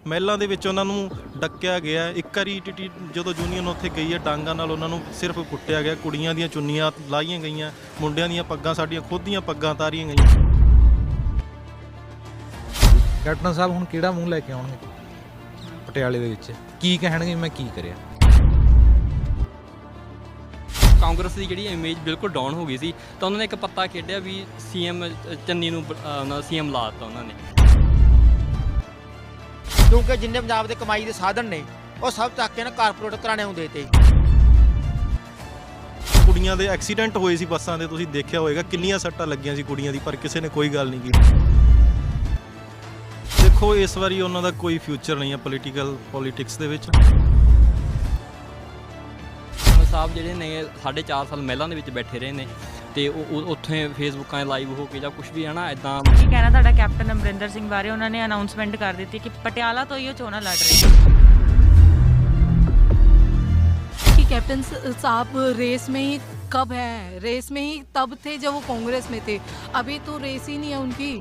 ਮਹਿਲਾਂ ਦੇ ਵਿੱਚ ਉਹਨਾਂ ਨੂੰ ਡੱਕਿਆ ਗਿਆ। ਇੱਕ ਵਾਰੀ ਟੀਟੀ ਜਦੋਂ ਯੂਨੀਅਨ ਉੱਥੇ ਗਈ ਹੈ ਡਾਂਗਾਂ ਨਾਲ ਉਹਨਾਂ ਨੂੰ ਸਿਰਫ ਕੁੱਟਿਆ ਗਿਆ। ਕੁੜੀਆਂ ਦੀਆਂ ਚੁੰਨੀਆਂ ਲਾਹੀਆਂ ਗਈਆਂ, ਮੁੰਡਿਆਂ ਦੀਆਂ ਪੱਗਾਂ ਸਾਡੀਆਂ ਖੁਦ ਦੀਆਂ ਪੱਗਾਂ ਤਾਰੀਆਂ ਗਈਆਂ। ਕੈਪਟਨ ਸਾਹਿਬ ਹੁਣ ਕਿਹੜਾ ਮੂੰਹ ਲੈ ਕੇ ਆਉਣਗੇ ਪਟਿਆਲੇ ਦੇ ਵਿੱਚ? ਕੀ ਕਹਿਣਗੇ ਮੈਂ ਕੀ ਕਰਿਆ? ਕਾਂਗਰਸ ਦੀ ਜਿਹੜੀ ਇਮੇਜ ਬਿਲਕੁਲ ਡਾਊਨ ਹੋ ਗਈ ਸੀ ਤਾਂ ਉਹਨਾਂ ਨੇ ਇੱਕ ਪੱਤਾ ਖੇਡਿਆ ਵੀ ਸੀਐਮ ਚੰਨੀ ਨੂੰ ਸੀਐਮ ਲਾ ਦਿੱਤਾ ਉਹਨਾਂ ਨੇ। ਕਿਉਂਕਿ ਜਿੰਨੇ ਪੰਜਾਬ ਦੇ ਕਮਾਈ ਦੇ ਸਾਧਨ ਨੇ ਉਹ ਸਭ ਚੱਕ ਕੇ ਨਾ ਕਾਰਪੋਰੇਟ ਘਰਾਣਿਆਂ ਨੂੰ ਦੇਤੇ। ਕੁੜੀਆਂ ਦੇ ਐਕਸੀਡੈਂਟ ਹੋਏ ਸੀ ਬੱਸਾਂ ਦੇ, ਤੁਸੀਂ ਦੇਖਿਆ ਹੋਵੇਗਾ ਕਿੰਨੀਆਂ ਸੱਟਾਂ ਲੱਗੀਆਂ ਸੀ ਕੁੜੀਆਂ ਦੀ, ਪਰ ਕਿਸੇ ਨੇ ਕੋਈ ਗੱਲ ਨਹੀਂ ਕੀਤੀ। ਦੇਖੋ ਇਸ ਵਾਰੀ ਉਹਨਾਂ ਦਾ ਕੋਈ ਫਿਊਚਰ ਨਹੀਂ ਹੈ ਪੋਲੀਟਿਕਸ ਦੇ ਵਿੱਚ। ਸਾਹਿਬ ਜਿਹੜੇ ਨੇ 4.5 ਸਾਲ ਮਹਿਲਾਂ ਦੇ ਵਿੱਚ ਬੈਠੇ ਰਹੇ ਨੇ ਤੇ ਉਹ ਉੱਥੇ ਫੇਸਬੁੱਕਾਂ 'ਤੇ ਲਾਈਵ ਹੋ ਕੇ ਜਾਂ ਕੁਝ ਵੀ ਹੈ ਨਾ ਇੱਦਾਂ। ਕੀ ਕਹਿਣਾ ਤੁਹਾਡਾ ਕੈਪਟਨ ਅਮਰਿੰਦਰ ਸਿੰਘ ਬਾਰੇ? ਉਹਨਾਂ ਨੇ ਅਨਾਉਂਸਮੈਂਟ ਕਰ ਦਿੱਤੀ ਕਿ ਪਟਿਆਲਾ ਤੋਂ ਹੀ ਉਹ ਚੋਣਾਂ ਲੜ ਰਹੇ हैं कि कैप्टन साहब रेस में ही कब है, रेस में ही तब थे जब वो कांग्रेस में थे, अभी तो रेस ही नहीं है उनकी।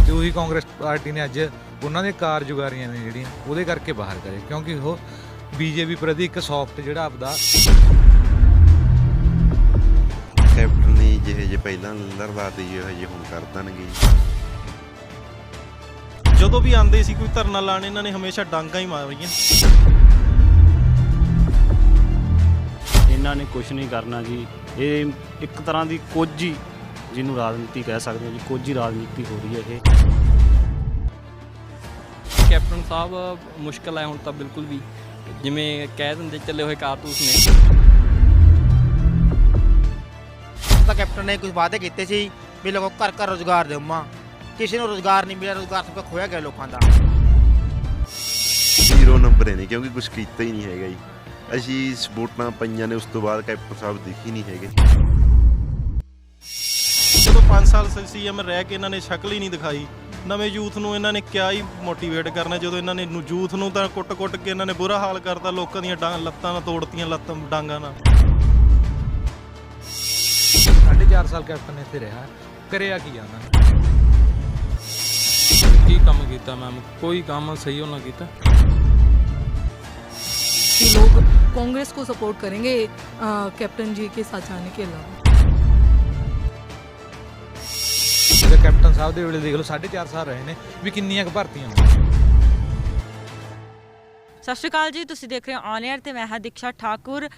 ਤੇ ਉਹੀ ਕਾਂਗਰਸ ਪਾਰਟੀ ਨੇ ਅੱਜ ਉਹਨਾਂ ਦੇ ਕਾਰਜੁਕਾਰੀਆਂ ਨੇ ਜਿਹੜੀਆਂ ਉਹਦੇ ਕਰਕੇ ਬਾਹਰ ਕਰੇ, ਕਿਉਂਕਿ ਉਹ ਬੀਜੇਪੀ ਪ੍ਰਤੀ ਇੱਕ ਸੌਫਟ ਜਿਹੜਾ ਆਪਦਾ ਕੈਪਟਨ ਨੇ ਜਿਹੇ ਪਹਿਲਾਂ ਲੜਵਾਦੇ ਜਿਹੇ ਹੁਣ ਕਰ ਦੇਣਗੇ। ਜਦੋਂ ਵੀ ਆਉਂਦੇ ਸੀ ਕੋਈ ਧਰਨਾ ਲਾਣ ਇਹਨਾਂ ਨੇ ਹਮੇਸ਼ਾ ਡਾਂਗਾਂ ਹੀ ਮਾਰੀਆਂ। ਇਹਨਾਂ ਨੇ ਕੁਝ ਨਹੀਂ ਕਰਨਾ ਜੀ। ਇਹ ਇੱਕ ਤਰ੍ਹਾਂ ਦੀ ਕੋਝੀ, ਜਿਹਨੂੰ ਰਾਜਨੀਤੀ ਕਹਿ ਸਕਦੇ ਹਾਂ ਜੀ, ਕੋਝੀ ਰਾਜਨੀਤੀ ਹੋ ਰਹੀ ਹੈ ਇਹ। ਕੈਪਟਨ ਸਾਹਿਬ ਮੁਸ਼ਕਲ ਹੈ ਹੁਣ ਤਾਂ ਬਿਲਕੁਲ ਵੀ, ਜਿਵੇਂ ਕਹਿ ਦਿੰਦੇ ਚੱਲੇ ਹੋਏ ਕਾਰਤੂਸ ਨੇ। ਤਾਂ ਕੈਪਟਨ ਨੇ ਕੁਝ ਵਾਅਦੇ ਕੀਤੇ ਸੀ ਵੀ ਲੋਕਾਂ ਘਰ ਘਰ ਰੁਜ਼ਗਾਰ ਦੇਵਾਂ, ਕਿਸੇ ਨੂੰ ਰੁਜ਼ਗਾਰ ਨਹੀਂ ਮਿਲਿਆ। ਰੁਜ਼ਗਾਰ ਸਭ ਖੋਇਆ ਗਿਆ ਲੋਕਾਂ ਦਾ। 0 ਨੰਬਰ ਨੇ ਕਿਉਂਕਿ ਕੁਝ ਕੀਤਾ ਹੀ ਨਹੀਂ ਹੈਗਾ ਜੀ। ਅਸੀਂ ਵੋਟਾਂ ਪਈਆਂ ਨੇ ਉਸ ਤੋਂ ਬਾਅਦ ਕੈਪਟਨ ਸਾਹਿਬ ਦਿਖੀ ਨਹੀਂ ਹੈਗੇ। ਜਦੋਂ 5 ਸਾਲ ਸੀਐਮ ਰਹਿ ਕੇ ਇਹਨਾਂ ਨੇ ਸ਼ਕਲ ਹੀ ਨਹੀਂ ਦਿਖਾਈ। ਨਵੇਂ ਯੂਥ ਨੂੰ ਇਹਨਾਂ ਨੇ ਕਿਆ ਹੀ ਮੋਟੀਵੇਟ ਕਰਨਾ, ਜਦੋਂ ਇਹਨਾਂ ਨੇ ਯੂਥ ਨੂੰ ਤਾਂ ਕੁੱਟ-ਕੁੱਟ ਕੇ ਇਹਨਾਂ ਨੇ ਬੁਰਾ ਹਾਲ ਕਰਤਾ। ਲੋਕਾਂ ਦੀਆਂ ਲੱਤਾਂ ਨਾਲ ਤੋੜਤੀਆਂ, ਡਾਂਗਾਂ ਨਾਲ। 4.5 ਸਾਲ ਕੈਪਟਨ ਇੱਥੇ ਰਿਹਾ, ਕਰਿਆ ਕੀ ਆ ਉਹਨਾਂ ਨੇ? ਕੀ ਕੰਮ ਕੀਤਾ ਮੈਮ? ਕੋਈ ਕੰਮ ਸਹੀ ਉਹਨਾਂ ਕੀਤਾ? कि लोग कांग्रेस को सपोर्ट करेंगे कैप्टन जी के साथ जाने के अलावा। ਜੇ ਕੈਪਟਨ ਸਾਹਿਬ ਦੇ ਵੇਲੇ ਦੇਖ ਲਓ 4.5 ਸਾਲ ਰਹੇ ਨੇ, ਵੀ ਕਿੰਨੀਆਂ ਕੁ ਭਰਤੀਆਂ ਹੋਈਆਂ। ਸਤਿ ਸ਼੍ਰੀ ਅਕਾਲ ਜੀ, ਤੁਸੀਂ ਦੇਖ ਰਹੇ ਹੋ ਔਨ 에ਅਰ ਤੇ ਮੈਂ ਹਾਂ ਦੀਕਸ਼ਾ ਠਾਕੁਰ।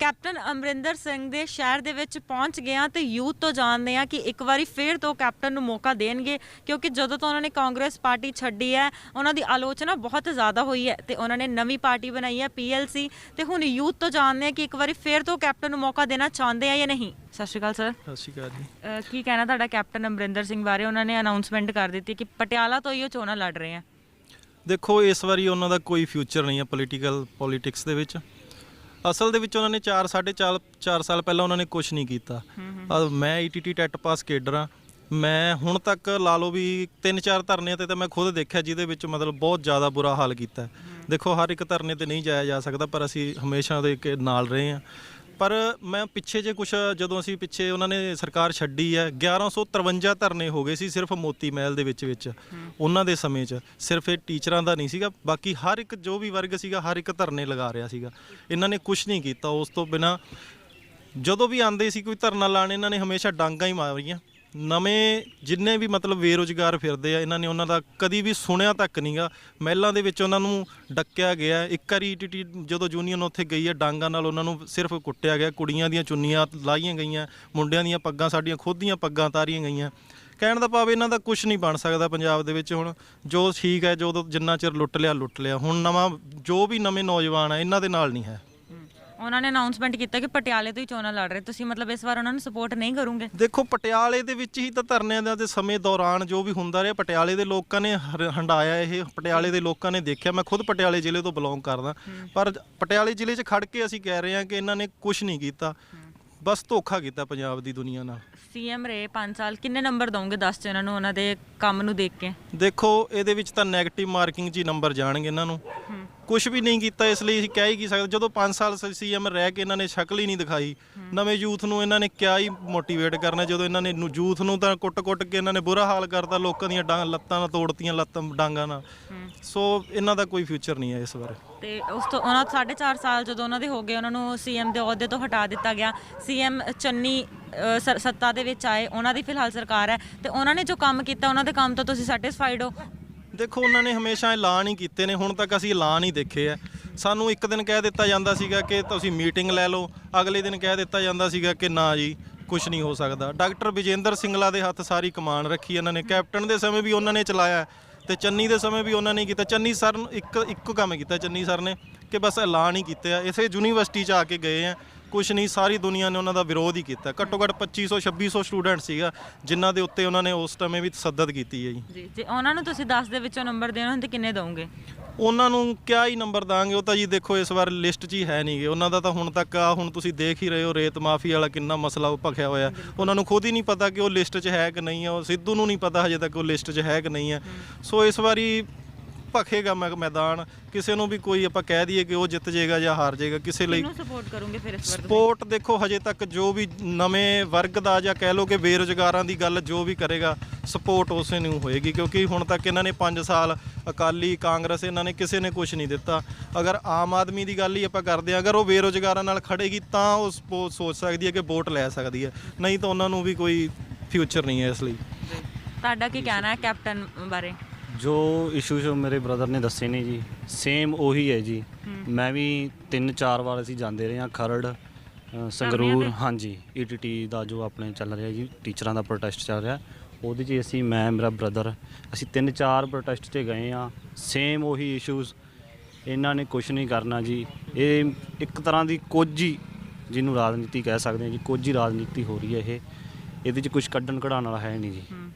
ਕੈਪਟਨ ਅਮਰਿੰਦਰ ਸਿੰਘ ਦੇ ਸ਼ਹਿਰ ਦੇ ਵਿੱਚ ਪਹੁੰਚ ਗਏ ਹਾਂ ਤੇ ਯੂਥ ਤੋਂ ਜਾਣਦੇ ਹਾਂ ਕਿ ਇੱਕ ਵਾਰੀ ਫੇਰ ਤੋਂ ਕੈਪਟਨ ਨੂੰ ਮੌਕਾ ਦੇਣਗੇ, ਕਿਉਂਕਿ ਜਦੋਂ ਤੋਂ ਉਹਨਾਂ ਨੇ ਕਾਂਗਰਸ ਪਾਰਟੀ ਛੱਡੀ ਹੈ ਉਹਨਾਂ ਦੀ ਆਲੋਚਨਾ ਬਹੁਤ ਜ਼ਿਆਦਾ ਹੋਈ ਹੈ ਤੇ ਉਹਨਾਂ ਨੇ ਨਵੀਂ ਪਾਰਟੀ ਬਣਾਈ ਹੈ PLC। ਤੇ ਹੁਣ ਯੂਥ ਤੋਂ ਜਾਣਦੇ ਹਾਂ ਕਿ ਇੱਕ ਵਾਰੀ ਫੇਰ ਤੋਂ ਕੈਪਟਨ ਨੂੰ ਮੌਕਾ ਦੇਣਾ ਚਾਹੁੰਦੇ ਆ ਜਾਂ ਨਹੀਂ। ਸਤਿ ਸ਼੍ਰੀ ਅਕਾਲ ਸਰ। ਸਤਿ ਸ਼੍ਰੀ ਅਕਾਲ ਜੀ। ਕੀ ਕਹਿਣਾ ਤੁਹਾਡਾ ਕੈਪਟਨ ਅਮਰਿੰਦਰ ਸਿੰਘ ਬਾਰੇ? ਉਹਨਾਂ ਨੇ ਅਨਾਉਂਸਮੈਂਟ ਕਰ ਦਿੱਤੀ ਕਿ ਪਟਿਆਲਾ ਤੋਂ ਹੀ ਉਹ ਚੋਣਾਂ ਲੜ ਰਹੇ ਆ। ਦੇਖੋ ਇਸ ਵਾਰੀ ਉਹਨਾਂ ਦਾ ਕੋਈ ਫਿਊਚਰ ਨਹੀਂ ਹੈ ਪੋਲੀਟਿਕਸ ਦੇ ਵਿੱਚ। ਅਸਲ ਦੇ ਵਿੱਚ ਉਹਨਾਂ ਨੇ 4 ਸਾਲ ਪਹਿਲਾਂ ਉਹਨਾਂ ਨੇ ਕੁਝ ਨਹੀਂ ਕੀਤਾ। ਮੈਂ ETT ਟੈਟ ਪਾਸ ਕੇਡਰ ਹਾਂ। ਮੈਂ ਹੁਣ ਤੱਕ ਲਾ ਲਓ ਵੀ 3-4 ਧਰਨਿਆਂ ਤੇ ਤਾਂ ਮੈਂ ਖੁਦ ਦੇਖਿਆ ਜਿਹਦੇ ਵਿੱਚ ਮਤਲਬ ਬਹੁਤ ਜ਼ਿਆਦਾ ਬੁਰਾ ਹਾਲ ਕੀਤਾ। ਦੇਖੋ ਹਰ ਇੱਕ ਧਰਨੇ ਤੇ ਨਹੀਂ ਜਾਇਆ ਜਾ ਸਕਦਾ, ਪਰ ਅਸੀਂ ਹਮੇਸ਼ਾ ਦੇ ਨਾਲ ਰਹੇ ਹਾਂ। ਪਰ ਮੈਂ ਪਿੱਛੇ ਜੇ ਕੁਛ ਜਦੋਂ ਅਸੀਂ ਪਿੱਛੇ ਉਹਨਾਂ ਨੇ ਸਰਕਾਰ ਛੱਡੀ ਹੈ 1153 ਧਰਨੇ ਹੋ ਗਏ ਸੀ ਸਿਰਫ ਮੋਤੀ ਮਹਿਲ ਦੇ ਵਿੱਚ ਉਹਨਾਂ ਦੇ ਸਮੇਂ 'ਚ। ਸਿਰਫ ਇਹ ਟੀਚਰਾਂ ਦਾ ਨਹੀਂ ਸੀਗਾ, ਬਾਕੀ ਹਰ ਇੱਕ ਜੋ ਵੀ ਵਰਗ ਸੀਗਾ ਹਰ ਇੱਕ ਧਰਨੇ ਲਗਾ ਰਿਹਾ ਸੀਗਾ। ਇਹਨਾਂ ਨੇ ਕੁਛ ਨਹੀਂ ਕੀਤਾ। ਉਸ ਤੋਂ ਬਿਨਾਂ ਜਦੋਂ ਵੀ ਆਉਂਦੇ ਸੀ ਕੋਈ ਧਰਨਾ ਲਾਣ ਇਹਨਾਂ ਨੇ ਹਮੇਸ਼ਾ ਡਾਂਗਾਂ ਹੀ ਮਾਰੀਆਂ। ਨਵੇਂ ਜਿੰਨੇ ਵੀ ਮਤਲਬ ਬੇਰੁਜ਼ਗਾਰ ਫਿਰਦੇ ਆ ਇਹਨਾਂ ਨੇ ਉਹਨਾਂ ਦਾ ਕਦੀ ਵੀ ਸੁਣਿਆ ਤੱਕ ਨਹੀਂਗਾ। ਮਹਿਲਾਂ ਦੇ ਵਿੱਚ ਉਹਨਾਂ ਨੂੰ ਡੱਕਿਆ ਗਿਆ। ਇੱਕ ਵਾਰੀ ਟੀਟੀ ਜਦੋਂ ਯੂਨੀਅਨ ਉੱਥੇ ਗਈ ਹੈ ਡਾਂਗਾਂ ਨਾਲ ਉਹਨਾਂ ਨੂੰ ਸਿਰਫ ਕੁੱਟਿਆ ਗਿਆ। ਕੁੜੀਆਂ ਦੀਆਂ ਚੁੰਨੀਆਂ ਲਾਹੀਆਂ ਗਈਆਂ, ਮੁੰਡਿਆਂ ਦੀਆਂ ਪੱਗਾਂ ਸਾਡੀਆਂ ਖੁਦ ਦੀਆਂ ਪੱਗਾਂ ਤਾਰੀਆਂ ਗਈਆਂ। ਕਹਿਣ ਦਾ ਭਾਵ ਇਹਨਾਂ ਦਾ ਕੁਝ ਨਹੀਂ ਬਣ ਸਕਦਾ ਪੰਜਾਬ ਦੇ ਵਿੱਚ। ਹੁਣ ਜੋ ਠੀਕ ਹੈ, ਜੋ ਜਿੰਨਾ ਚਿਰ ਲੁੱਟ ਲਿਆ। ਹੁਣ ਨਵਾਂ ਜੋ ਵੀ ਨਵੇਂ ਨੌਜਵਾਨ ਆ ਇਹਨਾਂ ਦੇ ਨਾਲ ਨਹੀਂ ਹੈ। ਉਹਨਾਂ ਨੇ ਅਨਾਉਂਸਮੈਂਟ ਕੀਤਾ ਕਿ ਪਟਿਆਲੇ ਤੋਂ ਹੀ ਚੋਣਾਂ ਲੜ ਰਹੇ। ਤੁਸੀਂ ਮਤਲਬ ਇਸ ਵਾਰ ਉਹਨਾਂ ਨੂੰ ਸਪੋਰਟ ਨਹੀਂ ਕਰੋਗੇ? ਦੇਖੋ ਪਟਿਆਲੇ ਦੇ ਵਿੱਚ ਹੀ ਤਾਂ ਧਰਨਿਆਂ ਦੇ ਸਮੇਂ ਦੌਰਾਨ ਜੋ ਵੀ ਹੁੰਦਾ ਰਿਹਾ ਪਟਿਆਲੇ ਦੇ ਲੋਕਾਂ ਨੇ ਹੰਡਾਇਆ। ਇਹ ਪਟਿਆਲੇ ਦੇ ਲੋਕਾਂ ਨੇ ਦੇਖਿਆ। ਮੈਂ ਖੁਦ ਪਟਿਆਲੇ ਜ਼ਿਲ੍ਹੇ ਤੋਂ ਬਿਲੋਂਗ ਕਰਦਾ, ਪਰ ਪਟਿਆਲੇ ਜ਼ਿਲ੍ਹੇ 'ਚ ਖੜ ਕੇ ਅਸੀਂ ਕਹਿ ਰਹੇ ਹਾਂ ਕਿ ਇਹਨਾਂ ਨੇ ਕੁਝ ਨਹੀਂ ਕੀਤਾ, ਬਸ ਧੋਖਾ ਕੀਤਾ ਪੰਜਾਬ ਦੀ ਦੁਨੀਆ ਨਾਲ। ਸੀਐਮ ਰਹੇ 5 ਸਾਲ, ਕਿੰਨੇ ਨੰਬਰ ਦੋਗੇ 10 'ਚ ਇਹਨਾਂ ਨੂੰ ਉਹਨਾਂ ਦੇ ਕੰਮ ਨੂੰ ਦੇਖ ਕੇ? ਦੇਖੋ ਇਹਦੇ ਵਿੱਚ ਤਾਂ ਨੈਗੇਟਿਵ ਮਾਰਕਿੰਗ 'ਚ ਹੀ ਨੰਬਰ ਜਾਣਗੇ ਇਹਨਾਂ ਨੂੰ। ਕੁਝ ਵੀ ਨਹੀਂ ਕੀਤਾ, ਇਸ ਲਈ ਅਸੀਂ ਕਹਿ ਹੀ ਕੀ ਸਕਦੇ। ਜਦੋਂ 5 ਸਾਲ ਸੀਐਮ ਰਹਿ ਕੇ ਇਹਨਾਂ ਨੇ ਸ਼ਕਲ ਹੀ ਨਹੀਂ ਦਿਖਾਈ, ਨਵੇਂ ਯੂਥ ਨੂੰ ਇਹਨਾਂ ਨੇ ਕਿਆ ਹੀ ਮੋਟੀਵੇਟ ਕਰਨਾ, ਜਦੋਂ ਇਹਨਾਂ ਨੇ ਯੂਥ ਨੂੰ ਤਾਂ ਕੁੱਟ-ਕੁੱਟ ਕੇ ਇਹਨਾਂ ਨੇ ਬੁਰਾ ਹਾਲ ਕਰਤਾ, ਲੋਕਾਂ ਦੀਆਂ ਲੱਤਾਂ ਨਾਲ ਤੋੜਤੀਆਂ, ਡਾਂਗਾਂ ਨਾਲ। ਸੋ ਇਹਨਾਂ ਦਾ ਕੋਈ ਫਿਊਚਰ ਨਹੀਂ ਹੈ ਇਸ ਬਾਰੇ। ਤੇ ਉਸ ਤੋਂ ਉਹਨਾਂ 4.5 ਸਾਲ ਜਦੋਂ ਉਹਨਾਂ ਦੇ ਹੋ ਗਏ, ਉਹਨਾਂ ਨੂੰ ਸੀਐਮ ਦੇ ਅਹੁਦੇ ਤੋਂ ਹਟਾ ਦਿੱਤਾ ਗਿਆ। ਸੀਐਮ ਚੰਨੀ ਸੱਤਾ ਦੇ ਵਿੱਚ ਆਏ, ਉਹਨਾਂ ਦੀ ਫਿਲਹਾਲ ਸਰਕਾਰ ਹੈ, ਤੇ ਉਹਨਾਂ ਨੇ ਜੋ ਕੰਮ ਕੀਤਾ ਉਹਨਾਂ ਦੇ ਕੰਮ ਤੋਂ ਤੁਸੀਂ ਸੈਟੀਸਫਾਈਡ ਹੋ? ਦੇਖੋ, ਉਹਨਾਂ ਨੇ ਹਮੇਸ਼ਾ ਐਲਾਨ ਹੀ ਕੀਤੇ ਨੇ, ਹੁਣ ਤੱਕ ਅਸੀਂ ਐਲਾਨ ਹੀ ਦੇਖੇ ਆ। ਸਾਨੂੰ ਇੱਕ ਦਿਨ ਕਹਿ ਦਿੱਤਾ ਜਾਂਦਾ ਸੀਗਾ ਕਿ ਤੁਸੀਂ ਮੀਟਿੰਗ ਲੈ ਲਓ, ਅਗਲੇ ਦਿਨ ਕਹਿ ਦਿੱਤਾ ਜਾਂਦਾ ਸੀਗਾ ਕਿ ਨਾ ਜੀ ਕੁਝ ਨਹੀਂ ਹੋ ਸਕਦਾ। ਡਾਕਟਰ ਵਿਜੇਂਦਰ ਸਿੰਗਲਾ ਦੇ ਹੱਥ ਸਾਰੀ ਕਮਾਨ ਰੱਖੀ ਇਹਨਾਂ ਨੇ, ਕੈਪਟਨ ਦੇ ਸਮੇਂ ਵੀ ਉਹਨਾਂ ਨੇ ਚਲਾਇਆ ਤੇ ਚੰਨੀ ਦੇ ਸਮੇਂ ਵੀ ਉਹਨਾਂ ਨੇ ਕੀਤਾ। ਚੰਨੀ ਸਰ ਨੂੰ ਇੱਕੋ ਕੰਮ ਕੀਤਾ ਚੰਨੀ ਸਰ ਨੇ ਕਿ ਬਸ ਐਲਾਨ ਹੀ ਕੀਤੇ ਆ। ਇਸੇ ਯੂਨੀਵਰਸਿਟੀ 'ਚ ਆ ਕੇ ਗਏ ਆ, ਕੁਛ ਨਹੀਂ, ਸਾਰੀ ਦੁਨੀਆ ਨੇ ਉਹਨਾਂ ਦਾ ਵਿਰੋਧ ਹੀ ਕੀਤਾ। ਘੱਟੋ ਘੱਟ 2500-2600 ਸਟੂਡੈਂਟ ਸੀਗਾ ਜਿਨ੍ਹਾਂ ਦੇ ਉੱਤੇ ਉਹਨਾਂ ਨੇ ਉਸ ਸਮੇਂ ਵੀ ਤਸੱਦਦ ਕੀਤੀ ਹੈ ਜੀ। ਜੇ ਉਹਨਾਂ ਨੂੰ ਤੁਸੀਂ 10 ਦੇ ਵਿੱਚੋਂ ਨੰਬਰ ਦੇਣਾ ਹੁੰਦੇ ਕਿੰਨੇ ਦੋਗੇ? ਉਹਨਾਂ ਨੂੰ ਕਿਆ ਹੀ ਨੰਬਰ ਦਾਂਗੇ, ਉਹ ਤਾਂ ਜੀ ਦੇਖੋ ਇਸ ਵਾਰ ਲਿਸਟ 'ਚ ਹੀ ਹੈ ਨਹੀਂਗੇ ਉਹਨਾਂ ਦਾ ਤਾਂ ਹੁਣ ਤੱਕ। ਹੁਣ ਤੁਸੀਂ ਦੇਖ ਹੀ ਰਹੇ ਹੋ ਰੇਤ ਮਾਫੀ ਵਾਲਾ ਕਿੰਨਾ ਮਸਲਾ ਉਹ ਭਖਿਆ ਹੋਇਆ, ਉਹਨਾਂ ਨੂੰ ਖੁਦ ਹੀ ਨਹੀਂ ਪਤਾ ਕਿ ਉਹ ਲਿਸਟ 'ਚ ਹੈ ਕਿ ਨਹੀਂ ਹੈ। ਉਹ ਸਿੱਧੂ ਨੂੰ ਨਹੀਂ ਪਤਾ ਹਜੇ ਤੱਕ ਉਹ ਲਿਸਟ 'ਚ ਹੈ ਕਿ ਨਹੀਂ ਹੈ। ਸੋ ਇਸ ਵਾਰੀ ਭਖੇਗਾ ਮੈਦਾਨ, ਕਿਸੇ ਨੂੰ ਵੀ ਕੋਈ ਆਪਾਂ ਕਹਿ ਦਈਏ ਕਿ ਉਹ ਜਿੱਤ ਜਾਏਗਾ ਜਾਂ ਹਾਰ ਜਾਏਗਾ, ਕਿਸੇ ਲਈ ਸਪੋਰਟ ਕਰੋਗੇ ਫਿਰ ਇਸ ਵਾਰ? ਸਪੋਰਟ ਦੇਖੋ, ਹਜੇ ਤੱਕ ਜੋ ਵੀ ਨਵੇਂ ਵਰਗ ਦਾ ਜਾਂ ਕਹਿ ਲਓ ਕਿ ਬੇਰੁਜ਼ਗਾਰਾਂ ਦੀ ਗੱਲ ਜੋ ਵੀ ਕਰੇਗਾ, ਸਪੋਰਟ ਉਸੇ ਨੂੰ ਹੋਏਗੀ, ਕਿਉਂਕਿ ਹੁਣ ਤੱਕ ਇਹਨਾਂ ਨੇ 5 ਸਾਲ ਅਕਾਲੀ ਕਾਂਗਰਸ ਇਹਨਾਂ ਨੇ ਕਿਸੇ ਨੇ ਕੁਝ ਨਹੀਂ ਦਿੱਤਾ। ਅਗਰ ਆਮ ਆਦਮੀ ਦੀ ਗੱਲ ਹੀ ਆਪਾਂ ਕਰਦੇ ਹਾਂ, ਅਗਰ ਉਹ ਬੇਰੁਜ਼ਗਾਰਾਂ ਨਾਲ ਖੜੇਗੀ ਤਾਂ ਉਹ ਸੋਚ ਸਕਦੀ ਹੈ ਕਿ ਵੋਟ ਲੈ ਸਕਦੀ ਹੈ, ਨਹੀਂ ਤਾਂ ਉਹਨਾਂ ਨੂੰ ਵੀ ਕੋਈ ਫਿਊਚਰ ਨਹੀਂ ਹੈ। ਇਸ ਲਈ ਤੁਹਾਡਾ ਕੀ ਕਹਿਣਾ ਹੈ ਕੈਪਟਨ ਬਾਰੇ? ਜੋ ਇਸ਼ੂਜ਼ ਮੇਰੇ ਬ੍ਰਦਰ ਨੇ ਦੱਸੇ ਨੇ ਜੀ, ਸੇਮ ਉਹੀ ਹੈ ਜੀ। ਮੈਂ ਵੀ 3-4 ਵਾਰ ਅਸੀਂ ਜਾਂਦੇ ਰਹੇ ਹਾਂ ਖਰੜ, ਸੰਗਰੂਰ। ਹਾਂਜੀ, ਈਟੀਟੀ ਦਾ ਜੋ ਆਪਣੇ ਚੱਲ ਰਿਹਾ ਜੀ, ਟੀਚਰਾਂ ਦਾ ਪ੍ਰੋਟੈਸਟ ਚੱਲ ਰਿਹਾ, ਉਹਦੇ 'ਚ ਅਸੀਂ ਮੇਰਾ ਬ੍ਰਦਰ ਅਸੀਂ 3-4 ਪ੍ਰੋਟੈਸਟ 'ਤੇ ਗਏ ਹਾਂ। ਸੇਮ ਉਹੀ ਇਸ਼ੂਜ਼, ਇਹਨਾਂ ਨੇ ਕੁਝ ਨਹੀਂ ਕਰਨਾ ਜੀ। ਇਹ ਇੱਕ ਤਰ੍ਹਾਂ ਦੀ ਕੋਝੀ, ਜਿਹਨੂੰ ਰਾਜਨੀਤੀ ਕਹਿ ਸਕਦੇ ਹਾਂ ਜੀ, ਕੋਝੀ ਰਾਜਨੀਤੀ ਹੋ ਰਹੀ ਹੈ। ਇਹਦੇ 'ਚ ਕੁਝ ਕੱਢਣ ਕਢਾਉਣ ਵਾਲਾ ਹੈ ਨਹੀਂ ਜੀ,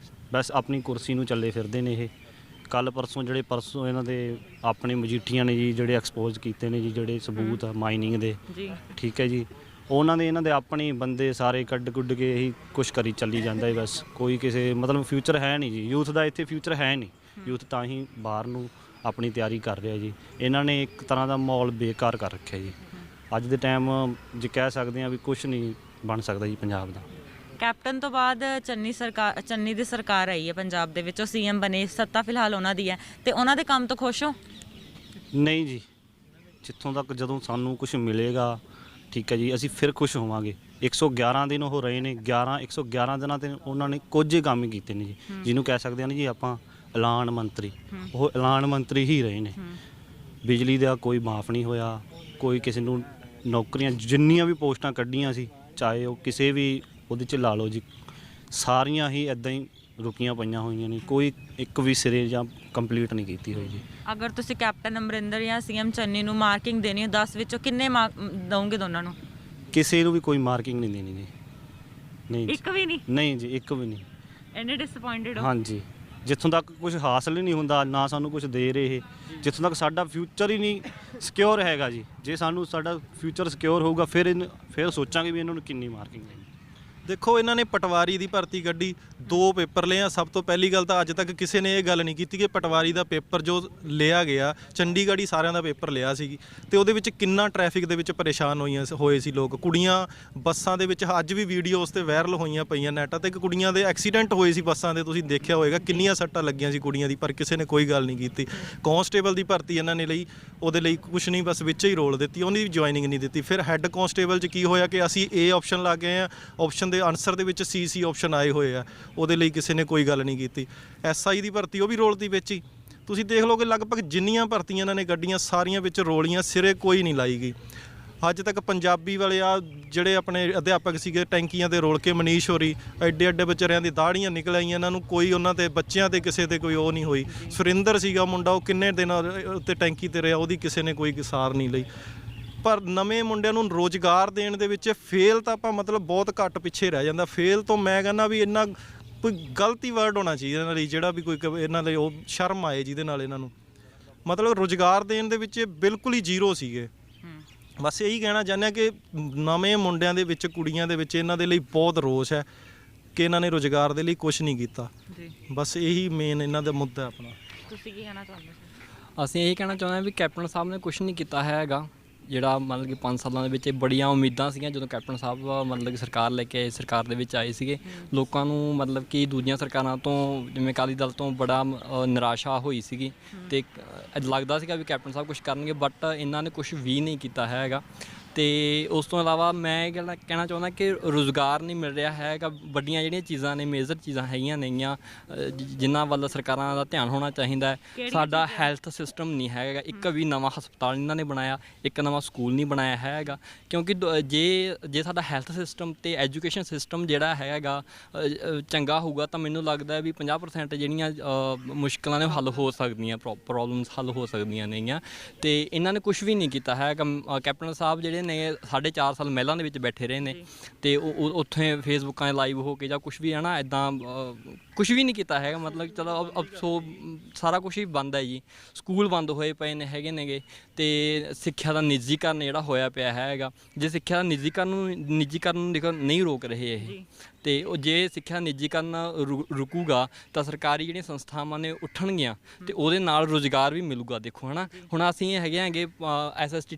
ਬਸ ਆਪਣੀ ਕੁਰਸੀ ਨੂੰ ਚੱਲੇ ਫਿਰਦੇ ਨੇ ਇਹ। ਕੱਲ ਪਰਸੋਂ ਇਹਨਾਂ ਦੇ ਆਪਣੇ ਮਜੀਠੀਆਂ ਨੇ ਜੀ ਜਿਹੜੇ ਐਕਸਪੋਜ਼ ਕੀਤੇ ਨੇ ਜੀ, ਜਿਹੜੇ ਸਬੂਤ ਆ ਮਾਈਨਿੰਗ ਦੇ, ਠੀਕ ਹੈ ਜੀ, ਇਹਨਾਂ ਦੇ ਆਪਣੇ ਬੰਦੇ ਸਾਰੇ ਕੱਢ ਕੁੱਢ ਕੇ ਇਹੀ ਕੁਛ ਕਰੀ ਚੱਲੀ ਜਾਂਦਾ ਹੈ। ਬਸ ਕੋਈ ਕਿਸੇ ਮਤਲਬ ਫਿਊਚਰ ਹੈ ਨਹੀਂ ਜੀ, ਯੂਥ ਦਾ ਇੱਥੇ ਫਿਊਚਰ ਹੈ ਨਹੀਂ। ਯੂਥ ਤਾਂ ਹੀ ਬਾਹਰ ਨੂੰ ਆਪਣੀ ਤਿਆਰੀ ਕਰ ਰਿਹਾ ਜੀ। ਇਹਨਾਂ ਨੇ ਇੱਕ ਤਰ੍ਹਾਂ ਦਾ ਮਾਹੌਲ ਬੇਕਾਰ ਕਰ ਰੱਖਿਆ ਜੀ। ਅੱਜ ਦੇ ਟਾਈਮ ਜੇ ਕਹਿ ਸਕਦੇ ਹਾਂ ਵੀ ਕੁਛ ਨਹੀਂ ਬਣ ਸਕਦਾ ਜੀ ਪੰਜਾਬ ਦਾ। ਕੈਪਟਨ ਤੋਂ ਬਾਅਦ ਚੰਨੀ ਦੀ ਸਰਕਾਰ ਆਈ ਹੈ ਪੰਜਾਬ ਦੇ ਵਿੱਚ, ਉਹ ਸੀਐਮ ਬਣੇ, ਸੱਤਾ ਫਿਲਹਾਲ ਉਹਨਾਂ ਦੀ ਹੈ, ਤੇ ਉਹਨਾਂ ਦੇ ਕੰਮ ਤੋਂ ਖੁਸ਼ ਹੋ? ਨਹੀਂ ਜੀ, ਜਿੱਥੋਂ ਤੱਕ ਜਦੋਂ ਸਾਨੂੰ ਕੁਝ ਮਿਲੇਗਾ, ਠੀਕ ਹੈ ਜੀ, ਅਸੀਂ ਫਿਰ ਖੁਸ਼ ਹੋਵਾਂਗੇ। 111 ਦਿਨ ਉਹ ਰਹੇ ਨੇ, 111 ਦਿਨਾਂ ਤੇ ਉਹਨਾਂ ਨੇ ਕੁਝ ਹੀ ਕੰਮ ਕੀਤੇ ਨੇ ਜੀ, ਜਿਹਨੂੰ ਕਹਿ ਸਕਦੇ ਹਾਂ ਜੀ ਆਪਾਂ ਐਲਾਨ ਮੰਤਰੀ। ਉਹ ਐਲਾਨ ਮੰਤਰੀ ਹੀ ਰਹੇ ਨੇ। ਬਿਜਲੀ ਦਾ ਕੋਈ ਮਾਫ ਨਹੀਂ ਹੋਇਆ, ਕੋਈ ਕਿਸੇ ਨੂੰ ਨੌਕਰੀਆਂ ਜਿੰਨੀਆਂ ਵੀ ਪੋਸਟਾਂ ਕੱਢੀਆਂ ਸੀ, ਚਾਹੇ ਉਹ ਕਿਸੇ ਵੀ ਉਹਦੇ 'ਚ ਲਾ ਲਓ ਜੀ, ਸਾਰੀਆਂ ਹੀ ਇੱਦਾਂ ਹੀ ਰੁਕੀਆਂ ਪਈਆਂ ਹੋਈਆਂ ਨੇ, ਕੋਈ ਇੱਕ ਵੀ ਸਿਰੇ ਜਾਂ ਕੰਪਲੀਟ ਨਹੀਂ ਕੀਤੀ ਹੋਈ ਜੀ। ਅਗਰ ਤੁਸੀਂ ਕੈਪਟਨ ਅਮਰਿੰਦਰ ਜਾਂ ਸੀਐਮ ਚੰਨੀ ਨੂੰ ਮਾਰਕਿੰਗ ਦੇਣੀ ਹੈ 10 ਵਿੱਚੋਂ, ਕਿੰਨੇ ਮਾਰਕ ਦਵੋਗੇ ਦੋਨਾਂ ਨੂੰ? ਕਿਸੇ ਨੂੰ ਵੀ ਕੋਈ ਮਾਰਕਿੰਗ ਨਹੀਂ ਦੇਣੀ ਜੀ, ਨਹੀਂ। ਇੱਕ ਵੀ ਨਹੀਂ? ਨਹੀਂ ਜੀ, ਇੱਕ ਵੀ ਨਹੀਂ। ਇੰਨੇ ਡਿਸਅਪਾਇੰਟਡ ਹੋ? ਹਾਂਜੀ, ਜਿੱਥੋਂ ਤੱਕ ਕੁਝ ਹਾਸਲ ਹੀ ਨਹੀਂ ਹੁੰਦਾ, ਨਾ ਸਾਨੂੰ ਕੁਝ ਦੇ ਰਹੇ, ਜਿੱਥੋਂ ਤੱਕ ਸਾਡਾ ਫਿਊਚਰ ਹੀ ਨਹੀਂ ਸਿਕਿਉਰ ਹੈਗਾ ਜੀ। ਜੇ ਸਾਨੂੰ ਸਾਡਾ ਫਿਊਚਰ ਸਿਕਿਉਰ ਹੋਊਗਾ ਫਿਰ ਸੋਚਾਂਗੇ ਵੀ ਇਹਨਾਂ ਨੂੰ ਕਿੰਨੀ ਮਾਰਕਿੰਗ ਦੇਣੀ। ਦੇਖੋ, ਇਹਨਾਂ ਨੇ ਪਟਵਾਰੀ ਦੀ ਭਰਤੀ ਕੱਢੀ, 2 ਪੇਪਰ ਲਏ ਆ। ਸਭ ਤੋਂ ਪਹਿਲੀ ਗੱਲ ਤਾਂ ਅੱਜ ਤੱਕ ਕਿਸੇ ਨੇ ਇਹ ਗੱਲ ਨਹੀਂ ਕੀਤੀ ਕਿ ਪਟਵਾਰੀ ਦਾ ਪੇਪਰ ਜੋ ਲਿਆ ਗਿਆ, ਚੰਡੀਗੜ੍ਹ ਹੀ ਸਾਰਿਆਂ ਦਾ ਪੇਪਰ ਲਿਆ ਸੀ, ਤੇ ਉਹਦੇ ਵਿੱਚ ਕਿੰਨਾ ਟ੍ਰੈਫਿਕ ਦੇ ਵਿੱਚ ਪਰੇਸ਼ਾਨ ਹੋਏ ਸੀ ਲੋਕ। ਕੁੜੀਆਂ ਬੱਸਾਂ ਦੇ ਵਿੱਚ ਅੱਜ ਵੀ ਵੀਡੀਓਜ਼ ਤੇ ਵਾਇਰਲ ਹੋਈਆਂ ਪਈਆਂ ਨੈੱਟਾਂ ਤੇ, ਕੁੜੀਆਂ ਦੇ ਐਕਸੀਡੈਂਟ ਹੋਏ ਸੀ ਬੱਸਾਂ ਦੇ, ਤੁਸੀਂ ਦੇਖਿਆ ਹੋਏਗਾ ਕਿੰਨੀਆਂ ਸੱਟਾਂ ਲੱਗੀਆਂ ਸੀ ਕੁੜੀਆਂ ਦੀ, ਪਰ ਕਿਸੇ ਨੇ ਕੋਈ ਗੱਲ ਨਹੀਂ ਕੀਤੀ। ਕਾਂਸਟੇਬਲ ਦੀ ਭਰਤੀ ਇਹਨਾਂ ਨੇ ਲਈ, ਉਹਦੇ ਲਈ ਕੁਛ ਨਹੀਂ, ਬਸ ਵਿੱਚ ਹੀ ਰੋਲ ਦਿੱਤੀ, ਉਹਦੀ ਜੁਆਇਨਿੰਗ ਨਹੀਂ ਦਿੱਤੀ। ਫਿਰ ਹੈੱਡ ਕਾਂਸਟੇਬਲ 'ਚ ਕੀ ਹੋਇਆ ਕਿ ਅਸੀਂ ਇਹ ਆਪਸ਼ਨ ਲਾ ਗਏ ਆ, ਆਪਸ਼ਨ ਦੇ ਆਨਸਰ ਦੇ ਵਿੱਚ ਸੀ ਆਪਸ਼ਨ ਆਏ ਹੋਏ ਆ, ਉਹਦੇ ਲਈ ਕਿਸੇ ਨੇ ਕੋਈ ਗੱਲ ਨਹੀਂ ਕੀਤੀ। SI ਦੀ ਭਰਤੀ ਉਹ ਵੀ ਰੋਲਤੀ ਵਿੱਚ ਹੀ। ਤੁਸੀਂ ਦੇਖ ਲਓ ਕਿ ਲਗਭਗ ਜਿੰਨੀਆਂ ਭਰਤੀਆਂ ਇਹਨਾਂ ਨੇ ਗੱਡੀਆਂ ਸਾਰੀਆਂ ਵਿੱਚ ਰੋਲੀਆਂ, ਸਿਰੇ ਕੋਈ ਨਹੀਂ ਲਾਈ ਗਈ। ਅੱਜ ਤੱਕ ਪੰਜਾਬੀ ਵਾਲੇ ਆ ਜਿਹੜੇ ਆਪਣੇ ਅਧਿਆਪਕ ਸੀਗੇ ਟੈਂਕੀਆਂ ਤੇ ਰੋਲ ਕੇ, ਮਨੀਸ਼ ਹੋਰੀ, ਐਡੇ ਵਿਚਾਰਿਆਂ ਦੀ ਦਾੜੀਆਂ ਨਿਕਲ ਆਈਆਂ, ਇਹਨਾਂ ਨੂੰ ਕੋਈ ਉਹਨਾਂ ਤੇ ਬੱਚਿਆਂ ਤੇ ਕਿਸੇ ਤੇ ਕੋਈ ਉਹ ਨਹੀਂ ਹੋਈ। ਸੁਰਿੰਦਰ ਸੀਗਾ ਮੁੰਡਾ, ਉਹ ਕਿੰਨੇ ਦਿਨ ਉੱਤੇ ਟੈਂਕੀ ਤੇ ਰਿਹਾ, ਉਹਦੀ ਕਿਸੇ ਨੇ ਕੋਈ ਸਾਰ ਨਹੀਂ ਲਈ। ਪਰ ਨਵੇਂ ਮੁੰਡਿਆਂ ਨੂੰ ਰੋਜ਼ਗਾਰ ਦੇਣ ਦੇ ਵਿੱਚ ਫੇਲ ਤਾਂ ਆਪਾਂ ਮਤਲਬ ਬਹੁਤ ਘੱਟ ਪਿੱਛੇ ਰਹਿ ਜਾਂਦਾ। ਫੇਲ ਤੋਂ ਮੈਂ ਕਹਿੰਦਾ ਵੀ ਇੰਨਾ ਕੋਈ ਗਲਤੀ ਵਰਡ ਹੋਣਾ ਚਾਹੀਦਾ ਇਹਨਾਂ ਲਈ, ਜਿਹੜਾ ਵੀ ਕੋਈ ਇਹਨਾਂ ਲਈ ਉਹ ਸ਼ਰਮ ਆਏ, ਜਿਹਦੇ ਨਾਲ ਇਹਨਾਂ ਨੂੰ ਮਤਲਬ ਰੋਜ਼ਗਾਰ ਦੇਣ ਦੇ ਵਿੱਚ ਬਿਲਕੁਲ ਹੀ ਜ਼ੀਰੋ ਸੀਗੇ। ਬਸ ਇਹੀ ਕਹਿਣਾ ਚਾਹੁੰਦੇ ਹਾਂ ਕਿ ਨਵੇਂ ਮੁੰਡਿਆਂ ਦੇ ਵਿੱਚ, ਕੁੜੀਆਂ ਦੇ ਵਿੱਚ ਇਹਨਾਂ ਦੇ ਲਈ ਬਹੁਤ ਰੋਸ ਹੈ ਕਿ ਇਹਨਾਂ ਨੇ ਰੋਜ਼ਗਾਰ ਦੇ ਲਈ ਕੁਝ ਨਹੀਂ ਕੀਤਾ। ਬਸ ਇਹੀ ਮੇਨ ਇਹਨਾਂ ਦਾ ਮੁੱਦਾ ਆਪਣਾ। ਤੁਸੀਂ ਕੀ ਕਹਿਣਾ ਚਾਹੁੰਦੇ ਹੋ? ਅਸੀਂ ਇਹ ਕਹਿਣਾ ਚਾਹੁੰਦੇ ਹਾਂ ਵੀ ਕੈਪਟਨ ਸਾਹਿਬ ਨੇ ਕੁਝ ਨਹੀਂ ਕੀਤਾ ਹੈਗਾ। ਜਿਹੜਾ ਮਤਲਬ ਕਿ 5 ਸਾਲਾਂ ਦੇ ਵਿੱਚ ਇਹ ਬੜੀਆਂ ਉਮੀਦਾਂ ਸੀਗੀਆਂ ਜਦੋਂ ਕੈਪਟਨ ਸਾਹਿਬ ਮਤਲਬ ਕਿ ਸਰਕਾਰ ਲੈ ਕੇ ਆਏ, ਸਰਕਾਰ ਦੇ ਵਿੱਚ ਆਏ ਸੀਗੇ। ਲੋਕਾਂ ਨੂੰ ਮਤਲਬ ਕਿ ਦੂਜੀਆਂ ਸਰਕਾਰਾਂ ਤੋਂ ਜਿਵੇਂ ਅਕਾਲੀ ਦਲ ਤੋਂ ਬੜਾ ਨਿਰਾਸ਼ਾ ਹੋਈ ਸੀਗੀ ਤੇ ਲੱਗਦਾ ਸੀਗਾ ਵੀ ਕੈਪਟਨ ਸਾਹਿਬ ਕੁਝ ਕਰਨਗੇ, ਬਟ ਇਹਨਾਂ ਨੇ ਕੁਝ ਵੀ ਨਹੀਂ ਕੀਤਾ ਹੈਗਾ। ਤੇ ਉਸ ਤੋਂ ਇਲਾਵਾ ਮੈਂ ਇਹ ਕਹਿਣਾ ਚਾਹੁੰਦਾ ਕਿ ਰੁਜ਼ਗਾਰ ਨਹੀਂ ਮਿਲ ਰਿਹਾ ਹੈਗਾ। ਵੱਡੀਆਂ ਜਿਹੜੀਆਂ ਚੀਜ਼ਾਂ ਨੇ, ਮੇਜਰ ਚੀਜ਼ਾਂ ਹੈਗੀਆਂ ਨੇਗੀਆਂ ਜਿਨ੍ਹਾਂ ਵੱਲ ਸਰਕਾਰਾਂ ਦਾ ਧਿਆਨ ਹੋਣਾ ਚਾਹੀਦਾ ਹੈ। ਸਾਡਾ ਹੈਲਥ ਸਿਸਟਮ ਨਹੀਂ ਹੈਗਾ, ਇੱਕ ਵੀ ਨਵਾਂ ਹਸਪਤਾਲ ਇਹਨਾਂ ਨੇ ਬਣਾਇਆ, ਇੱਕ ਨਵਾਂ ਸਕੂਲ ਨਹੀਂ ਬਣਾਇਆ ਹੈਗਾ। ਕਿਉਂਕਿ ਜੇ ਸਾਡਾ ਹੈਲਥ ਸਿਸਟਮ ਤੇ ਐਜੂਕੇਸ਼ਨ ਸਿਸਟਮ ਜਿਹੜਾ ਹੈਗਾ ਚੰਗਾ ਹੋਊਗਾ ਤਾਂ ਮੈਨੂੰ ਲੱਗਦਾ ਹੈ ਵੀ 50% ਜਿਹੜੀਆਂ ਮੁਸ਼ਕਲਾਂ ਨੇ ਉਹ ਹੱਲ ਹੋ ਸਕਦੀਆਂ, ਪ੍ਰੋਬਲਮਸ ਹੱਲ ਹੋ ਸਕਦੀਆਂ ਨੇਗੀਆਂ। ਤੇ ਇਹਨਾਂ ਨੇ ਕੁਝ ਵੀ ਨਹੀਂ ਕੀਤਾ ਹੈਗਾ। ਕੈਪਟਨ ਸਾਹਿਬ ਜਿਹੜੇ ਨੇ 4.5 ਸਾਲ ਮਹਿਲਾਂ ਦੇ ਵਿੱਚ ਬੈਠੇ ਰਹੇ ਨੇ ਤੇ ਉਹ ਉੱਥੇ ਫੇਸਬੁੱਕਾਂ 'ਤੇ ਲਾਈਵ ਹੋ ਕੇ ਜਾਂ ਕੁਝ ਵੀ ਹੈ ਨਾ ਇੱਦਾਂ ਕੁਝ ਵੀ ਨਹੀਂ ਕੀਤਾ ਹੈਗਾ। ਮਤਲਬ ਚਲੋ ਅਫਸੋਸ ਸਾਰਾ ਕੁਝ ਹੀ ਬੰਦ ਹੈ ਜੀ। ਸਕੂਲ ਬੰਦ ਹੋਏ ਪਏ ਨੇ ਹੈਗੇ ਨੇਗੇ ਤੇ ਸਿੱਖਿਆ ਦਾ ਨਿੱਜੀਕਰਨ ਜਿਹੜਾ ਹੋਇਆ ਪਿਆ ਹੈਗਾ। ਜੇ ਸਿੱਖਿਆ ਦਾ ਨਿੱਜੀਕਰਨ ਨੂੰ ਨਹੀਂ ਰੋਕ ਰਹੇ ਇਹ, ਤੇ ਉਹ ਜੇ ਸਿੱਖਿਆ ਨਿੱਜੀਕਰਨ ਰੁਕੂਗਾ ਤਾਂ ਸਰਕਾਰੀ ਜਿਹੜੀਆਂ ਸੰਸਥਾਵਾਂ ਨੇ ਉੱਠਣਗੀਆਂ ਤੇ ਉਹਦੇ ਨਾਲ ਰੁਜ਼ਗਾਰ ਵੀ ਮਿਲੂਗਾ। ਦੇਖੋ ਹੈ ਨਾ, ਹੁਣ ਅਸੀਂ ਹੈਗੇ SST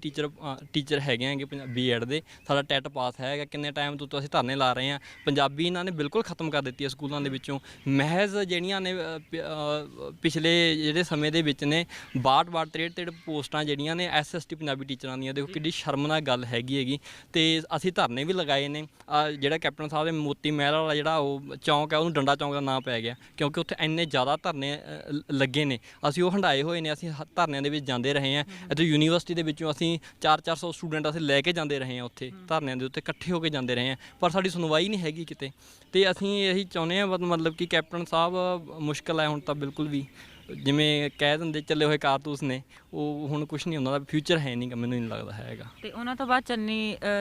ਟੀਚਰ ਹੈਗੇ ਆਂਗੇ B.Ed ਦੇ, ਸਾਡਾ ਟੈਟ ਪਾਸ ਹੈਗਾ। ਕਿੰਨੇ ਟਾਈਮ ਤੋਂ ਅਸੀਂ ਧਰਨੇ ਲਾ ਰਹੇ ਹਾਂ। ਪੰਜਾਬੀ ਇਹਨਾਂ ਨੇ ਬਿਲਕੁਲ ਖਤਮ ਕਰ ਦਿੱਤੀ ਹੈ ਸਕੂਲਾਂ ਦੇ ਵਿੱਚੋਂ। ਮਹਿਜ਼ ਜਿਹੜੀਆਂ ਨੇ ਪਿਛਲੇ ਜਿਹੜੇ ਸਮੇਂ ਦੇ ਵਿੱਚ ਨੇ 62 63 ਪੋਸਟਾਂ ਜਿਹੜੀਆਂ ਨੇ SST ਪੰਜਾਬੀ ਟੀਚਰਾਂ ਦੀਆਂ। ਦੇਖੋ ਕਿੱਡੀ ਸ਼ਰਮਨਾਕ ਗੱਲ ਹੈਗੀ। ਤੇ ਅਸੀਂ ਧਰਨੇ ਵੀ ਲਗਾਏ ਨੇ। ਜਿਹੜਾ ਕੈਪਟਨ ਸਾਹਿਬ ਦੇ ਮੋਤੀ ਮਹਿਲ ਵਾਲਾ ਜਿਹੜਾ ਉਹ ਚੌਂਕ ਹੈ, ਉਹਨੂੰ ਡੰਡਾ ਚੌਂਕ ਦਾ ਨਾਂ ਪੈ ਗਿਆ ਕਿਉਂਕਿ ਉੱਥੇ ਇੰਨੇ ਜ਼ਿਆਦਾ ਧਰਨੇ ਲੱਗੇ ਨੇ। ਅਸੀਂ ਉਹ ਹੰਡਾਏ ਹੋਏ ਨੇ, ਅਸੀਂ ਧਰਨਿਆਂ ਦੇ ਵਿੱਚ ਜਾਂਦੇ ਰਹੇ ਹਾਂ। ਇੱਥੇ ਯੂਨੀਵਰਸਿਟੀ ਦੇ ਵਿੱਚੋਂ ਅਸੀਂ 400 ਸਟੂਡੈਂਟ ਅਸੀਂ ਲੈ ਕੇ ਜਾਂਦੇ ਰਹੇ ਹਾਂ, ਉੱਥੇ ਧਰਨਿਆਂ ਦੇ ਉੱਤੇ ਇਕੱਠੇ ਹੋ ਕੇ ਜਾਂਦੇ ਰਹੇ ਹਾਂ, ਪਰ ਸਾਡੀ ਸੁਣਵਾਈ ਨਹੀਂ ਹੈਗੀ ਕਿਤੇ। ਤੇ ਅਸੀਂ ਇਹੀ ਚਾਹੁੰਦੇ ਹਾਂ ਮਤਲਬ ਕਿ ਕੈਪਟਨ ਸਾਹਿਬ ਮੁਸ਼ਕਿਲ ਹੈ ਹੁਣ ਤਾਂ ਬਿਲਕੁਲ ਵੀ। ਜਿਵੇਂ ਕਹਿ ਦਿੰਦੇ ਚੱਲੇ ਹੋਏ ਕਾਰਤੂਸ ਨੇ, ਉਹ ਹੁਣ ਕੁਝ ਨਹੀਂ, ਉਹਨਾਂ ਦਾ ਫਿਊਚਰ ਹੈ ਨਹੀਂ, ਮੈਨੂੰ ਨਹੀਂ ਲੱਗਦਾ ਹੈਗਾ। ਤੇ ਉਹਨਾਂ ਤੋਂ ਬਾਅਦ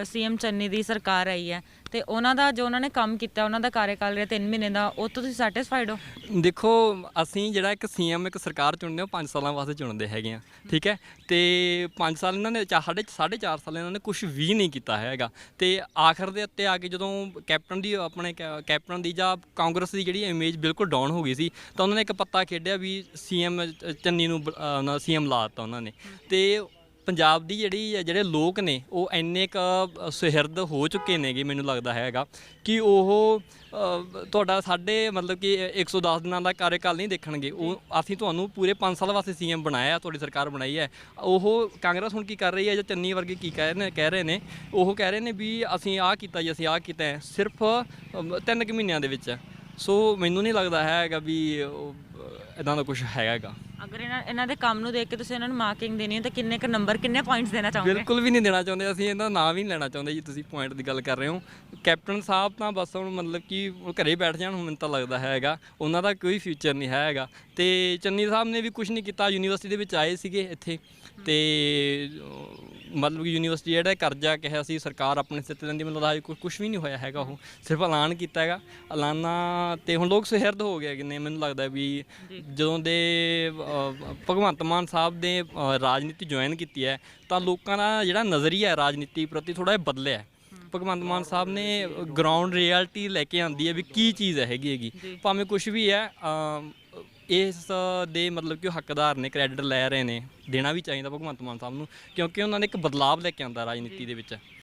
CM ਚੰਨੀ ਦੀ ਸਰਕਾਰ ਆਈ ਹੈ ਤੇ ਉਹਨਾਂ ਦਾ ਜੋ ਉਹਨਾਂ ਨੇ ਕੰਮ ਕੀਤਾ, ਉਹਨਾਂ ਦਾ ਕਾਰਜਕਾਲ ਰਿਹਾ 3 ਮਹੀਨੇ ਦਾ, ਉਹ ਤੋਂ ਤੁਸੀਂ ਸੈਟੀਸਫਾਈਡ ਹੋ? ਦੇਖੋ ਅਸੀਂ ਜਿਹੜਾ ਇੱਕ CM ਇੱਕ ਸਰਕਾਰ ਚੁਣਦੇ, ਉਹ 5 ਸਾਲਾਂ ਵਾਸਤੇ ਚੁਣਦੇ ਹੈਗੇ ਆ, ਠੀਕ ਹੈ। ਤੇ 5 ਸਾਲ ਇਹਨਾਂ ਨੇ 4.5 ਸਾਲ ਇਹਨਾਂ ਨੇ ਕੁਝ ਵੀ ਨਹੀਂ ਕੀਤਾ ਹੈਗਾ। ਤੇ ਆਖਰ ਦੇ ਉੱਤੇ ਆ ਕੇ ਜਦੋਂ ਕੈਪਟਨ ਦੀ ਜਾਂ ਕਾਂਗਰਸ ਦੀ ਜਿਹੜੀ ਇਮੇਜ ਬਿਲਕੁਲ ਡਾਊਨ ਹੋ ਗਈ ਸੀ, ਤਾਂ ਉਹਨਾਂ ਨੇ ਇੱਕ ਪੱਤਾ ਖੇਡਿਆ ਵੀ CM ਚੰਨੀ ਨੂੰ CM ਲਾ ਦਿੱਤਾ ਉਹਨਾਂ ਨੇ। ਤੇ ਪੰਜਾਬ ਦੀ ਜਿਹੜੇ ਲੋਕ ਨੇ ਉਹ ਇੰਨੇ ਕੁ ਸੁਹਿਰਦ ਹੋ ਚੁੱਕੇ ਨੇਗੇ, ਮੈਨੂੰ ਲੱਗਦਾ ਹੈਗਾ ਕਿ ਉਹ ਤੁਹਾਡਾ ਸਾਡੇ ਮਤਲਬ ਕਿ 110 ਦਿਨਾਂ ਦਾ ਕਾਰਜਕਾਲ ਨਹੀਂ ਦੇਖਣਗੇ। ਉਹ ਅਸੀਂ ਤੁਹਾਨੂੰ ਪੂਰੇ 5 ਸਾਲ ਵਾਸਤੇ CM ਬਣਾਇਆ, ਤੁਹਾਡੀ ਸਰਕਾਰ ਬਣਾਈ ਹੈ। ਉਹ ਕਾਂਗਰਸ ਹੁਣ ਕੀ ਕਰ ਰਹੀ ਹੈ ਜਾਂ ਚੰਨੀ ਵਰਗੇ ਕੀ ਕਹਿ ਰਹੇ ਨੇ, ਉਹ ਕਹਿ ਰਹੇ ਨੇ ਵੀ ਅਸੀਂ ਆਹ ਕੀਤਾ ਜੀ, ਅਸੀਂ ਆਹ ਕੀਤਾ ਸਿਰਫ 3 ਕੁ ਮਹੀਨਿਆਂ ਦੇ ਵਿੱਚ। ਸੋ ਮੈਨੂੰ ਨਹੀਂ ਲੱਗਦਾ ਹੈਗਾ ਵੀ ਇੱਦਾਂ ਦਾ ਕੁਝ ਹੈਗਾ। ਅਗਰ ਇਹਨਾਂ ਦੇ ਕੰਮ ਨੂੰ ਦੇਖ ਕੇ ਤੁਸੀਂ ਇਹਨਾਂ ਨੂੰ ਮਾਰਕਿੰਗ ਦੇਣੀ ਹੈ ਤਾਂ ਕਿੰਨੇ ਕੁ ਨੰਬਰ, ਕਿੰਨੇ ਪੁਆਇੰਟਸ ਦੇਣਾ ਚਾਹੋਗੇ? ਬਿਲਕੁਲ ਵੀ ਨਹੀਂ ਦੇਣਾ ਚਾਹੁੰਦੇ ਅਸੀਂ, ਇਹਦਾ ਨਾਂ ਵੀ ਨਹੀਂ ਲੈਣਾ ਚਾਹੁੰਦੇ ਜੀ। ਤੁਸੀਂ ਪੁਆਇੰਟ ਦੀ ਗੱਲ ਕਰ ਰਹੇ ਹੋ। ਕੈਪਟਨ ਸਾਹਿਬ ਤਾਂ ਬਸ ਹੁਣ ਮਤਲਬ ਕਿ ਉਹ ਘਰੇ ਬੈਠ ਜਾਣ, ਹੁਣ ਮੈਨੂੰ ਤਾਂ ਲੱਗਦਾ ਹੈਗਾ ਉਹਨਾਂ ਦਾ ਕੋਈ ਫਿਊਚਰ ਨਹੀਂ ਹੈਗਾ। ਤੇ ਚੰਨੀ ਸਾਹਿਬ ਨੇ ਵੀ ਕੁਝ ਨਹੀਂ ਕੀਤਾ। ਯੂਨੀਵਰਸਿਟੀ ਦੇ ਵਿੱਚ ਆਏ ਸੀਗੇ ਇੱਥੇ ਤੇ ਮਤਲਬ ਕਿ ਯੂਨੀਵਰਸਿਟੀ ਜਿਹੜਾ ਕਰਜ਼ਾ ਕਿਹਾ ਸੀ ਸਰਕਾਰ ਆਪਣੇ ਸਿਰ 'ਤੇ ਲੈਂਦੀ, ਮਤਲਬ ਕੁਝ ਵੀ ਨਹੀਂ ਹੋਇਆ ਹੈਗਾ। ਉਹ ਸਿਰਫ ਐਲਾਨ ਕੀਤਾ ਹੈਗਾ, ਐਲਾਨਾਂ ਤੇ ਹੁਣ ਲੋਕ ਸੁਹਿਰਦ ਹੋ ਗਏ ਨੇ। ਮੈਨੂੰ ਲੱਗਦਾ ਵੀ ਜਦੋਂ ਦੇ ਭਗਵੰਤ ਮਾਨ ਸਾਹਿਬ ਨੇ ਰਾਜਨੀਤੀ ਜੁਆਇਨ ਕੀਤੀ ਹੈ ਤਾਂ ਲੋਕਾਂ ਦਾ ਜਿਹੜਾ ਨਜ਼ਰੀਆ ਰਾਜਨੀਤੀ ਪ੍ਰਤੀ ਥੋੜ੍ਹਾ ਜਿਹਾ ਬਦਲਿਆ। ਭਗਵੰਤ ਮਾਨ ਸਾਹਿਬ ਨੇ ਗਰਾਊਂਡ ਰਿਐਲਿਟੀ ਲੈ ਕੇ ਆਂਦੀ ਹੈ ਵੀ ਕੀ ਚੀਜ਼ ਹੈਗੀ ਭਾਵੇਂ ਕੁਝ ਵੀ ਹੈ। ਇਸ ਦੇ ਮਤਲਬ ਕਿ ਉਹ ਹੱਕਦਾਰ ਨੇ, ਕ੍ਰੈਡਿਟ ਲੈ ਰਹੇ ਨੇ, ਦੇਣਾ ਵੀ ਚਾਹੀਦਾ ਭਗਵੰਤ ਮਾਨ ਸਾਹਿਬ ਨੂੰ, ਕਿਉਂਕਿ ਉਹਨਾਂ ਨੇ ਇੱਕ ਬਦਲਾਵ ਲੈ ਕੇ ਆਂਦਾ ਰਾਜਨੀਤੀ ਦੇ ਵਿੱਚ।